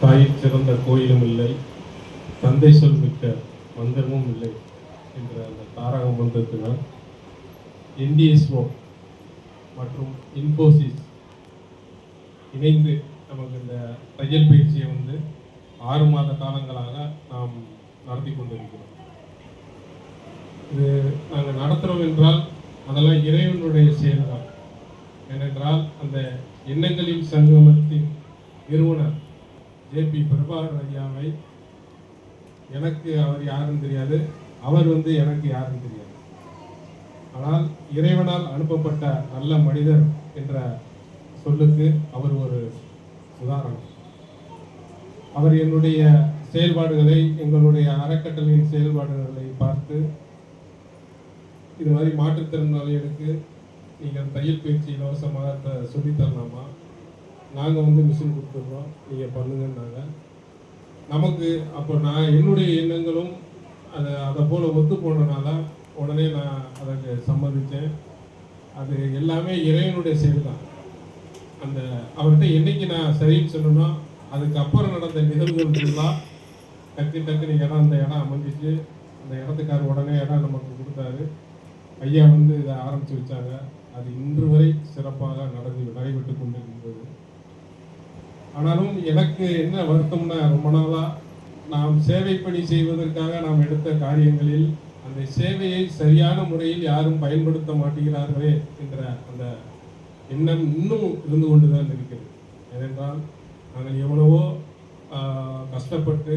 தாயிற் சிறந்த கோயிலும் இல்லை, தந்தை சொல் மிக்க மந்திரமும் இல்லை என்ற அந்த தாரக மந்திரத்தினால் என்டிஎஸ்ஓ மற்றும் இன்ஃபோசிஸ் இணைந்து நமக்கு இந்த தையல் பயிற்சியை 6 மாத காலங்களாக நாம் நடத்தி கொண்டிருக்கிறோம். இது நாங்கள் நடத்துகிறோம் என்றால் அதெல்லாம் இறைவனுடைய செயல்தான். ஏனென்றால் அந்த எண்ணங்களின் சங்கமத்தின் நிறுவனர் ஜேபி பிரபாகர் ஐயாவை எனக்கு அவர் யாருன்னு தெரியாது, அவர் எனக்கு யாருன்னு தெரியாது. ஆனால் இறைவனால் அனுப்பப்பட்ட நல்ல மனிதர் என்ற சொல்லுக்கு அவர் ஒரு உதாரணம். அவர் என்னுடைய செயல்பாடுகளை, எங்களுடைய அறக்கட்டளையின் செயல்பாடுகளை பார்த்து இது மாதிரி மாற்றுத்திறனாளிகளுக்கு நீங்கள் தையல் பயிற்சி இலவசமாக சொல்லித்தரலாமா, நாங்கள் மிஷின் கொடுத்துட்றோம், நீங்கள் பண்ணுங்கன்னாங்க. நமக்கு அப்போ நான் என்னுடைய எண்ணங்களும் அதை போல் ஒத்து போனதுனால உடனே நான் அதற்கு சம்மதித்தேன். அது எல்லாமே இறைவனுடைய செயல் தான். அந்த அவர்கிட்ட என்னைக்கு நான் சரின்னு சொன்னோன்னா அதுக்கப்புறம் நடந்த நிகழ்வுகள்லாம் டக்குன்னு இடம், அந்த இடம் அமைஞ்சிச்சு. அந்த இடத்துக்கார் உடனே இடம் நமக்கு கொடுத்தாரு. ஐயா இதை ஆரம்பித்து வச்சாங்க. அது இன்று வரை சிறப்பாக நடைபெற்று கொண்டிருக்கின்றது. ஆனாலும் எனக்கு என்ன வருத்தம்னா, ரொம்ப நாளாக நாம் சேவை பணி செய்வதற்காக நாம் எடுத்த காரியங்களில் அந்த சேவையை சரியான முறையில் யாரும் பயன்படுத்த மாட்டேங்கிறார்களே என்ற அந்த எண்ணம் இன்னும் இருந்து கொண்டு தான் இருக்கிறது. ஏனென்றால் நாங்கள் எவ்வளவோ கஷ்டப்பட்டு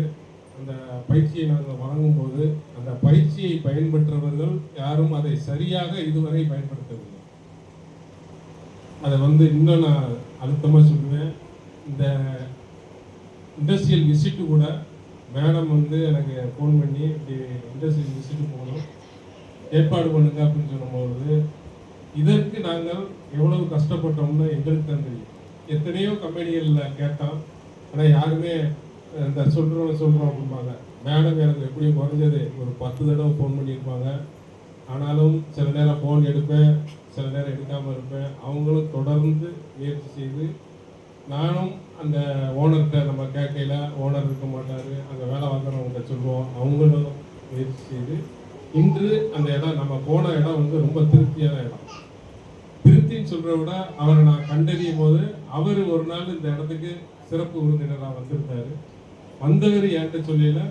அந்த பயிற்சியை நாங்கள் வழங்கும்போது அந்த பயிற்சியை பயன்பெற்றவர்கள் யாரும் அதை சரியாக இதுவரை பயன்படுத்தவில்லை. அதை இன்னும் நான் அழுத்தமாக சொல்லுவேன். இந்த இண்டஸ்ட்ரியல் விசிட்டு கூட மேடம் எனக்கு ஃபோன் பண்ணி இப்படி இண்டஸ்ட்ரியல் விசிட்டு போகணும், ஏற்பாடு பண்ணுங்க அப்படின்னு சொல்லும்போது இதற்கு நாங்கள் எவ்வளவு கஷ்டப்பட்டோம்னு எங்களுக்கு தான் தெரியும். எத்தனையோ கம்பெனிகளில் கேட்டோம், ஆனால் யாருமே இந்த சொல்கிறோம் அப்படிம்பாங்க. மேடம் எனக்கு எப்படியும் குறைஞ்சது ஒரு 10 தடவை ஃபோன் பண்ணியிருப்பாங்க. ஆனாலும் சில நேரம் ஃபோன் எடுப்பேன், சில நேரம் எடுக்காமல் இருப்பேன். அவங்களும் தொடர்ந்து முயற்சி செய்து, நானும் அந்த ஓனர்கிட்ட நம்ம கேட்கையில் ஓனர் இருக்க மாட்டார், அங்கே வேலை வாங்குறவங்கள்ட்ட சொல்லுவோம், அவங்களும் முயற்சி செய்து இன்று அந்த இடம், நம்ம போன இடம் ரொம்ப திருப்தியான இடம். திருப்தின்னு சொல்கிறத விட அவரை நான் கண்டறியும் போது அவர் ஒரு நாள் இந்த இடத்துக்கு சிறப்பு விருந்தினராக வந்திருந்தார். வந்தவர் என்கிட்ட சொல்லல,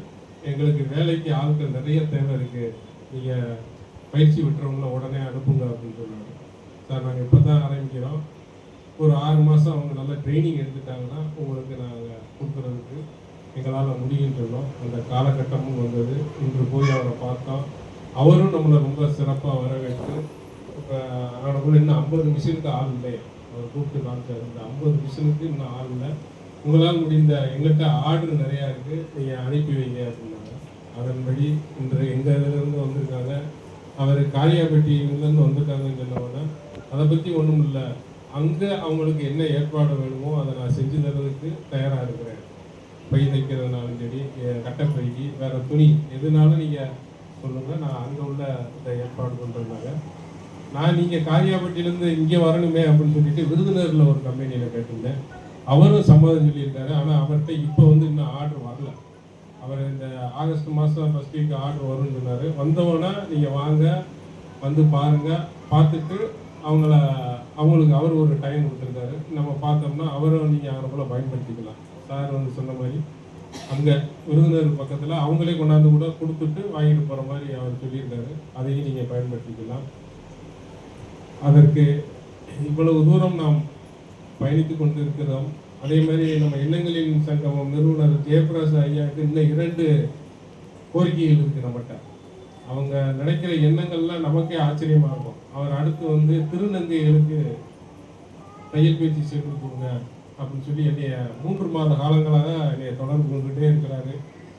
எங்களுக்கு வேலைக்கு ஆட்கள் நிறைய தேவை இருக்குது, நீங்கள் பயிற்சி விட்டுறவங்கள உடனே அனுப்புங்க அப்படின்னு சொன்னாங்க. சார் நாங்கள் இப்போ தான் ஆரம்பிக்கிறோம், ஒரு 6 மாதம் அவங்க நல்லா ட்ரைனிங் எடுத்துட்டாங்கன்னா உங்களுக்கு நாங்கள் கொடுக்குறதுக்கு எங்களால் முடியும்னு சொன்னோம். அந்த காலகட்டமும் வந்தது. இன்று போய் அவரை பார்த்தோம். அவரும் நம்மளை ரொம்ப சிறப்பாக வரவேற்று, இப்போ அவனுக்குள்ள இன்னும் 50 மிஷினுக்கு ஆள் இல்லை, அவர் கூப்பிட்டு காமிச்சார். இந்த 50 மிஷினுக்கு இன்னும் ஆள் இல்லை, உங்களால் முடிந்த, எங்கள்கிட்ட ஆர்டர் நிறையா இருக்குது, நீங்கள் அனுப்பி வைங்க அப்படின்னாங்க. அதன்படி இன்று எங்கள் இதிலேருந்து வந்திருக்காங்க, அவர் காரியாபட்டியிலேருந்து வந்திருக்காங்கன்னு சொன்னவொன்னே அதை பற்றி ஒன்றும் இல்லை, அங்கே அவங்களுக்கு என்ன ஏற்பாடு வேணுமோ அதை நான் செஞ்சு தர்றதுக்கு தயாராக இருக்கிறேன். பை தைக்கிறதுனாலும் சரி, கட்டைப்பைக்கு வேறு துணி எதுனாலும் நீங்கள் சொல்லுங்கள், நான் அங்கே உள்ள இதை ஏற்பாடு பண்ணுறதுனால. நான் நீங்கள் காரியாபட்டியிலேருந்து இங்கே வரணுமே அப்படின்னு சொல்லிட்டு விருதுநகரில் ஒரு கம்பெனியில் கேட்டிருந்தேன். அவரும் சம்மதம் சொல்லியிருக்காரு. ஆனால் அவர்கிட்ட இப்போ இன்னும் ஆர்டர் வரல. அவர் இந்த ஆகஸ்ட் மாதம் ஃபஸ்ட் வீக் ஆர்டர் வரும்னு சொன்னார். வந்தவொடனே நீங்கள் வாங்க, வந்து பாருங்கள், பார்த்துட்டு அவங்களுக்கு அவர் ஒரு டைம் கொடுத்துருக்காரு. நம்ம பார்த்தோம்னா அவரும் நீங்கள் அவரை போல் பயன்படுத்திக்கலாம். சார் சொன்ன மாதிரி அங்கே விருதுநகர் பக்கத்தில் அவங்களே கொண்டாந்து கூட கொடுத்துட்டு வாங்கிட்டு போகிற மாதிரி அவர் சொல்லியிருக்காரு. அதையும் நீங்கள் பயன்படுத்திக்கலாம். அதற்கு இவ்வளவு தூரம் நாம் பயணித்து கொண்டு இருக்கிறோம். அதே மாதிரி நம்ம எண்ணங்களின் சங்கமம் நிறுவனர் ஜெயபிரகாஷ் ஐயாவுக்கு இன்னும் 2 கோரிக்கைகள் இருக்குது நம்மகிட்ட. அவங்க நினைக்கிற எண்ணங்கள்லாம் நமக்கே ஆச்சரியமாக இருக்கும். அவர் அடுத்து திருநங்கைகளுக்கு தையல் பயிற்சி செய்து கொடுங்க அப்படின்னு சொல்லி என்னைய 3 மாத காலங்களாக என்னைய தொடர்பு கொண்டுகிட்டே இருக்கிறாரு.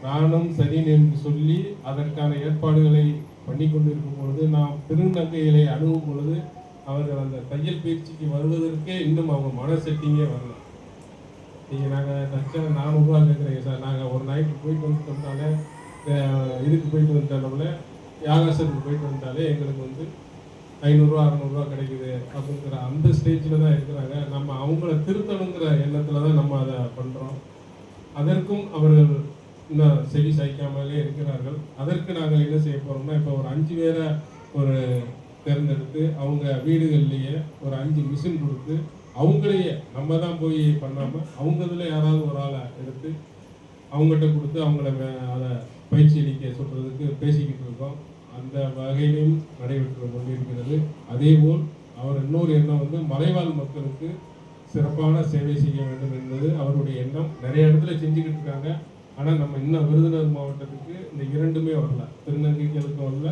நானும் சரின்னு என்று சொல்லி அதற்கான ஏற்பாடுகளை பண்ணி கொண்டிருக்கும் பொழுது, நாம் திருநங்கைகளை அணுகும் பொழுது அவர்கள் அந்த தையல் பயிற்சிக்கு வருவதற்கே இன்னும் அவங்க மன செட்டிங்கே வரல. நீங்கள் நாங்கள் தச்சா 400 ரூபா கேட்குறீங்க சார், நாங்கள் ஒரு நாய்க்கு போயிட்டு வந்துட்டோம்னாலே, இதுக்கு போயிட்டு வந்துட்டோம்னால, யாகாசத்துக்கு போயிட்டு வந்துட்டாலே எங்களுக்கு 500 ரூபா 600 ரூபா கிடைக்குது அப்படிங்கிற அந்த ஸ்டேஜில் தான் இருக்கிறாங்க. நம்ம அவங்கள திருத்தணுங்கிற எண்ணத்தில் தான் நம்ம அதை பண்ணுறோம். அதற்கும் அவர்கள் இன்னும் செவி சாய்க்காமலே இருக்கிறார்கள். அதற்கு நாங்கள் என்ன செய்ய போறோம்னா, இப்போ ஒரு 5 பேரை ஒரு தேர்ந்தெடுத்து அவங்க வீடுகள்லேயே ஒரு 5 மிஷின் கொடுத்து அவங்களையே நம்ம தான் போய் பண்ணாமல் அவங்களதுல யாராவது ஒரு ஆளை எடுத்து அவங்ககிட்ட கொடுத்து அவங்கள அதை பயிற்சி அளிக்க சொல்றதுக்கு பேசிக்கிட்டு இருக்கோம். அந்த வகையிலும் நடைபெற்று கொண்டிருக்கிறது. அதேபோல் அவர் இன்னொரு எண்ணம் வந்து மலைவாழ் மக்களுக்கு சிறப்பான சேவை செய்ய வேண்டும் என்பது அவருடைய எண்ணம். நிறைய இடத்துல செஞ்சுக்கிட்டு இருக்காங்க. ஆனால் நம்ம இன்னும் விருதுநகர் மாவட்டத்துக்கு இந்த இரண்டுமே வரல. திருநங்கைகளுக்கும் வரல,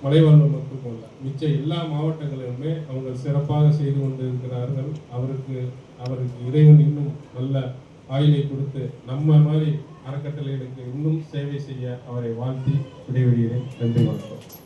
மலைவாழ் மக்களுக்கும் வரல. மிச்ச எல்லா மாவட்டங்களிலுமே அவங்க சிறப்பாக செய்து கொண்டு இருக்கிறார்கள். அவருக்கு இறைவன் இன்னும் நல்ல ஆயுளை கொடுத்து நம்ம மாதிரி அறக்கட்டளைகளுக்கு இன்னும் சேவை செய்ய அவரை வாழ்த்தி விடைபெறுகிறேன். நன்றி, வணக்கம்.